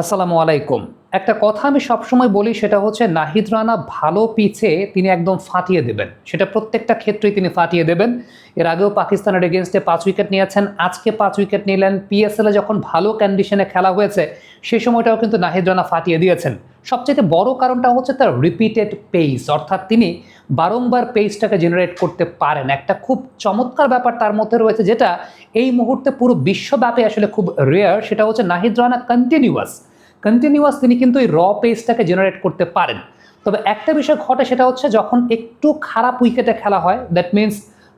আসসালামু আলাইকুম। একটা কথা আমি সবসময় বলি সেটা হচ্ছে নাহিদ রানা ভালো পিচে তিনি একদম ফাটিয়ে দেবেন। সেটা প্রত্যেকটা ক্ষেত্রেই তিনি ফাটিয়ে দেবেন। এর আগেও পাকিস্তানের এগেইনস্টে ৫ উইকেট নিয়েছেন, আজকে ৫ উইকেট নিলেন। পিএসএল এ যখন ভালো কন্ডিশনে খেলা হয়েছে সেই সময়টাও কিন্তু নাহিদ রানা ফাটিয়ে দিয়েছেন। সবচাইতে বড় কারণটা হচ্ছে তার রিপিটেড পেস, অর্থাৎ তিনি বারংবার পেসটাকে জেনারেট করতে পারেন। একটা খুব চমৎকার ব্যাপার তার মধ্যে রয়েছে যেটা এই মুহূর্তে পুরো বিশ্বব্যাপী আসলে খুব রেয়ার, সেটা হচ্ছে নাহিদ রানা কন্টিনিউয়াস তিনি কিন্তু এই পেসটাকে জেনারেট করতে পারেন। তবে একটা বিষয় ঘটে সেটা হচ্ছে যখন একটু খারাপ উইকেটে খেলা হয়, that means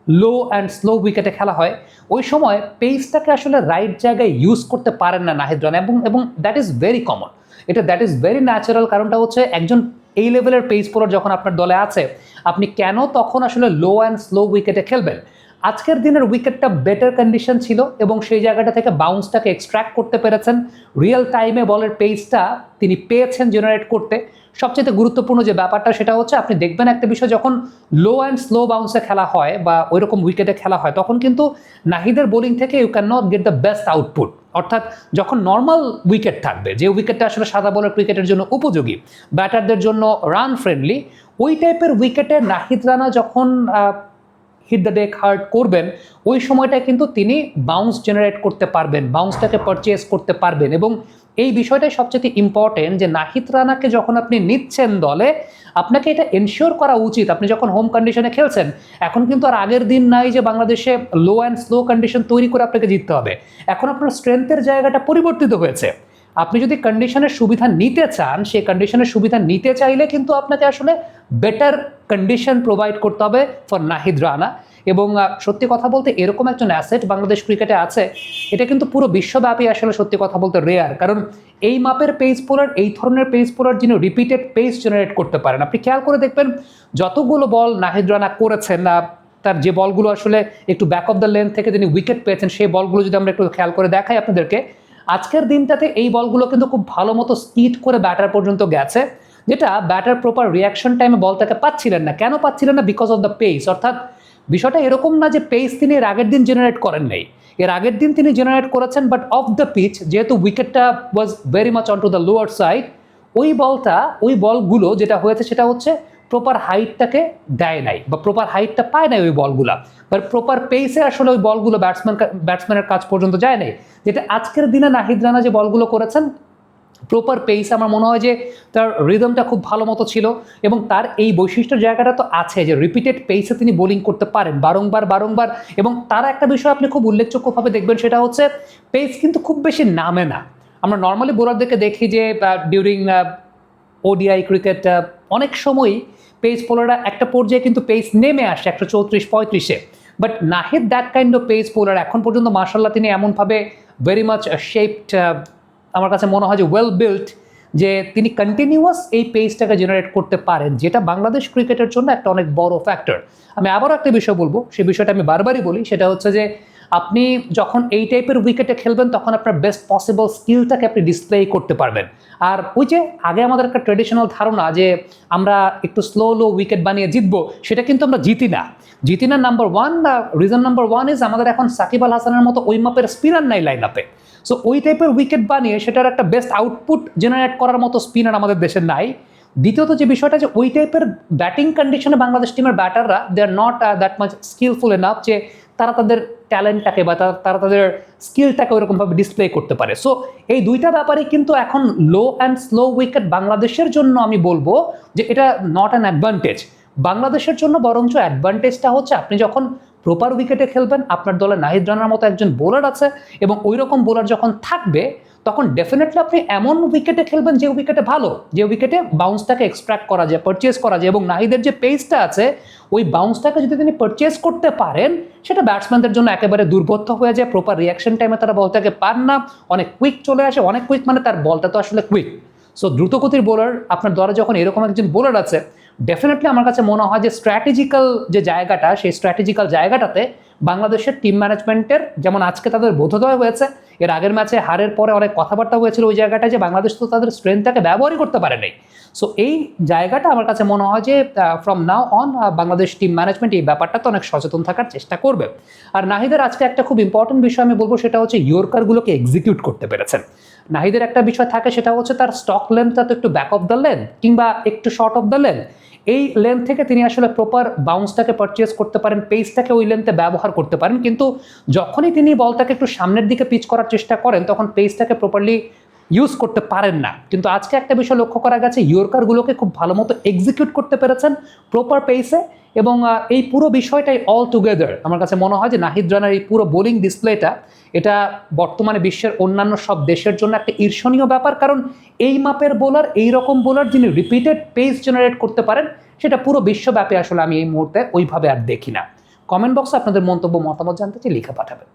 low and slow উইকেটে খেলা হয়, ওই সময় পেসটাকে আসলে রাইট জায়গায় ইউজ করতে পারেন না নাহিদ রানা, এবং that is very common. That is very natural. কারণটা হচ্ছে একজন এই লেভেলের পেস বোলার যখন আপনার দলে আছে, আপনি কেন তখন আসলে লো অ্যান্ড স্লো উইকেটে খেলবেন? আজকের দিনের উইকেটটা বেটার কন্ডিশন ছিল এবং সেই জায়গাটা থেকে বাউন্সটাকে এক্সট্র্যাক্ট করতে পেরেছেন। রিয়েল টাইমে বলের পেসটা তিনি পেয়েছেন জেনারেট করতে। সবচেয়ে গুরুত্বপূর্ণ যে ব্যাপারটা সেটা হচ্ছে আপনি দেখবেন একটা বিষয়, যখন লো অ্যান্ড স্লো বাউন্সে খেলা হয় বা ওই রকম উইকেটে খেলা হয় তখন কিন্তু নাহিদের বোলিং থেকে you can not get the best output. অর্থাৎ যখন নর্মাল উইকেট থাকবে, যে উইকেটটা আসলে সাদা বলের ক্রিকেটের জন্য উপযোগী, ব্যাটারদের জন্য রান ফ্রেন্ডলি, ওই টাইপের উইকেটে নাহিদ রানা যখন হিট দ্য ডেক হার্ড করবেন, ওই সময়টায় কিন্তু তিনি বাউন্স জেনারেট করতে পারবেন, বাউন্সটাকে পারচেজ করতে পারবেন। এবং এই বিষয়টাই সবচেয়ে ইম্পর্টেন্ট যে নাহিদ রানাকে যখন আপনি নিচ্ছেন দলে, আপনাকে এটা এনশিওর করা উচিত। আপনি যখন হোম কন্ডিশনে খেলছেন, এখন কিন্তু আর আগের দিন নাই যে বাংলাদেশে লো অ্যান্ড স্লো কন্ডিশন তৈরি করে আপনাকে জিততে হবে। এখন আপনার স্ট্রেংথের জায়গাটা পরিবর্তিত হয়েছে। আপনি যদি কন্ডিশনের সুবিধা নিতে চান, সেই কন্ডিশনের সুবিধা নিতে চাইলে কিন্তু আপনাকে আসলে বেটার কন্ডিশন প্রোভাইড করতে হবে ফর নাহিদ রানা। এবং সত্যি কথা বলতে এরকম একজন অ্যাসেট বাংলাদেশ ক্রিকেটে আছে, এটা কিন্তু পুরো বিশ্বব্যাপী আসলে সত্যি কথা বলতে রেয়ার। কারণ এই মাপের পেস বোলার, এই ধরনের পেস বোলার যিনি রিপিটেড পেস জেনারেট করতে পারেন, আপনি খেয়াল করে দেখবেন যতগুলো বল নাহিদ রানা করেছেন, তার যে বলগুলো আসলে একটু ব্যাক অফ দ্য লেন থেকে তিনি উইকেট পেয়েছেন, সেই বলগুলো যদি আমরা একটু খেয়াল করে দেখাই আপনাদেরকে, আজকের দিনটাতে এই বলগুলো কিন্তু খুব ভালো মতো স্কিড করে ব্যাটার পর্যন্ত গেছে, যেটা ব্যাটার প্রপার রিয়াকশন টাইমে বলটাকে পাচ্ছিলেন না। কেন পাচ্ছিলেন না? Because of the pace. অর্থাৎ বিষয়টা এরকম না যে পেস তিনি এর আগের দিন জেনারেট করেন নাই, এর আগের দিন তিনি জেনারেট করেছেন, বাট অফ দ্য পিচ যেহেতু উইকেটটা was very much on to the lower side, ওই বলগুলো যেটা হয়েছে সেটা হচ্ছে প্রপার হাইটটাকে দেয় নাই বা প্রপার হাইটটা পায় নাই ওই বলগুলা, বাট প্রপার পেসে আসলে ওই বলগুলো ব্যাটসম্যানের কাছ পর্যন্ত যায় নাই। যেটা আজকের দিনে নাহিদ রানা যে বলগুলো করেছেন প্রপার পেস, আমার মনে হয় যে তার রিদমটা খুব ভালো মতো ছিল এবং তার এই বৈশিষ্ট্যের জায়গাটা তো আছে যে রিপিটেড পেসে তিনি বোলিং করতে পারেন বারংবার। এবং তার একটা বিষয় আপনি খুব উল্লেখযোগ্যভাবে দেখবেন, সেটা হচ্ছে পেস কিন্তু খুব বেশি নামে না। আমরা নর্মালি বোলারদেরকে দেখি যে ডিউরিং ওডিআই ক্রিকেট অনেক সময়ই পেস বোলাররা একটা পর্যায়ে কিন্তু পেস নেমে আসে 134-35-এ, but Nahid that kind of pace bowler এখন পর্যন্ত মাশাআল্লাহ তিনি এমনভাবে ভেরি মাচ শেপড, আমার কাছে মনে হয় যে ওয়েল বিল্ট, যে তিনি কন্টিনিউয়াস এই পেসটাকে জেনারেট করতে পারেন, যেটা বাংলাদেশ ক্রিকেটের জন্য একটা অনেক বড় ফ্যাক্টর। আমি আবারও একটা বিষয় বলবো, সেই বিষয়টা আমি বারবারই বলি, সেটা হচ্ছে যে আপনি যখন এই টাইপের উইকেটে খেলবেন তখন আপনার বেস্ট পসিবল স্কিলটাকে আপনি ডিসপ্লে করতে পারবেন। আর ওই যে আগে আমাদের একটা ট্রেডিশনাল ধারণা যে আমরা একটু স্লো উইকেট বানিয়ে জিতবো, সেটা কিন্তু আমরা জিতি না। Number one, reason number one is আমাদের এখন সাকিব আল হাসানের মতো ওই মাপের স্পিনার নাই লাইন আপে। সো ওই টাইপের উইকেট বানিয়ে সেটার একটা বেস্ট আউটপুট জেনারেট করার মতো স্পিনার আমাদের দেশের নাই। দ্বিতীয়ত যে বিষয়টা, যে ওই টাইপের ব্যাটিং কন্ডিশনে বাংলাদেশ টিমের ব্যাটাররা they are not that much skilful enough যে তারা তাদের ট্যালেন্টটাকে বা তারা তাদের স্কিলটাকে ওইরকমভাবে ডিসপ্লে করতে পারে। সো এই দুইটা ব্যাপারে কিন্তু এখন লো অ্যান্ড স্লো উইকেট বাংলাদেশের জন্য আমি বলবো যে এটা নট অ্যান অ্যাডভান্টেজ বাংলাদেশের জন্য, বরঞ্চ অ্যাডভান্টেজটা হচ্ছে আপনি যখন প্রপার উইকেটে খেলবেন, আপনার দলে নাহিদ রানার মতো একজন বোলার আছে এবং ওই রকম বোলার যখন থাকবে তখন ডেফিনেটলি আপনি এমন উইকেটে খেলবেন যে উইকেটে ভালো, যে উইকেটে বাউন্সটাকে এক্সট্র্যাক্ট করা যায়, পারচেজ করা যায়। এবং নাহিদের যে পেসটা আছে, ওই বাউন্সটাকে যদি তিনি পারচেজ করতে পারেন, সেটা ব্যাটসম্যানদের জন্য একেবারে দুর্বোধ্য হয়ে যায়। প্রপার রিয়াকশন টাইমে তারা বলটাকে পান না, অনেক কুইক চলে আসে। অনেক কুইক মানে তার বলটা তো আসলে কুইক। সো দ্রুতগতির বোলার আপনার দলে যখন এরকম একজন বোলার আছে, ডেফিনেটলি আমার কাছে মনে হয় যে স্ট্র্যাটেজিক্যাল যে জায়গাটা, সেই স্ট্র্যাটেজিক্যাল জায়গাটাতে বাংলাদেশের টিম ম্যানেজমেন্টের, যেমন আজকে তাদের বোধোদয় হয়েছে, এর আগের ম্যাচে হারের পরে অনেক কথাবার্তা হয়েছিল ওই জায়গাটায় যে বাংলাদেশ তো তাদের স্ট্রেংথটাকে ব্যবহারই করতে পারে নাই। সো এই জায়গাটা আমার কাছে মনে হয় যে from now on Bangladesh team management এই ব্যাপারটাতে অনেক সচেতন থাকার চেষ্টা করবে। আর নাহিদের আজকে একটা খুব ইম্পর্টেন্ট বিষয় আমি বলবো, সেটা হচ্ছে ইয়র্কারগুলোকে এক্সিকিউট করতে পেরেছেন। নাহিদের একটা বিষয় থাকে, সেটা হচ্ছে তার স্টক লেন্থটা তো একটু ব্যাক অফ দ্য লেন্থ কিংবা একটু শর্ট অফ দ্য লেন্থ। এই লেন্থ থেকে তিনি আসলে প্রপার বাউন্সটাকে পারচেজ করতে পারেন, পেসটাকে ওই লেন্থে ব্যবহার করতে পারেন, কিন্তু যখনই তিনি বলটাকে একটু সামনের দিকে পিচ করার চেষ্টা করেন তখন পেসটাকে প্রপারলি ইউজ করতে পারেন না। কিন্তু আজকে একটা বিষয় লক্ষ্য করা গেছে, ইয়র্কারগুলোকে খুব ভালো মতো এক্সিকিউট করতে পেরেছেন প্রপার পেসে, এবং এই পুরো বিষয়টাই অল টুগেদার আমার কাছে মনে হয় যে নাহিদ রানার এই পুরো বোলিং ডিসপ্লেটা এটা বর্তমানে বিশ্বের অন্যান্য সব দেশের জন্য একটা ঈর্ষণীয় ব্যাপার, কারণ এই মাপের বোলার, এই রকম বোলার যিনি রিপিটেড পেস জেনারেট করতে পারেন, সেটা পুরো বিশ্বব্যাপী আসলে আমি এই মুহূর্তে ওইভাবে আর দেখি না। কমেন্ট বক্সে আপনাদের মন্তব্য মতামত জানতে চাই, লিখে পাঠাবেন।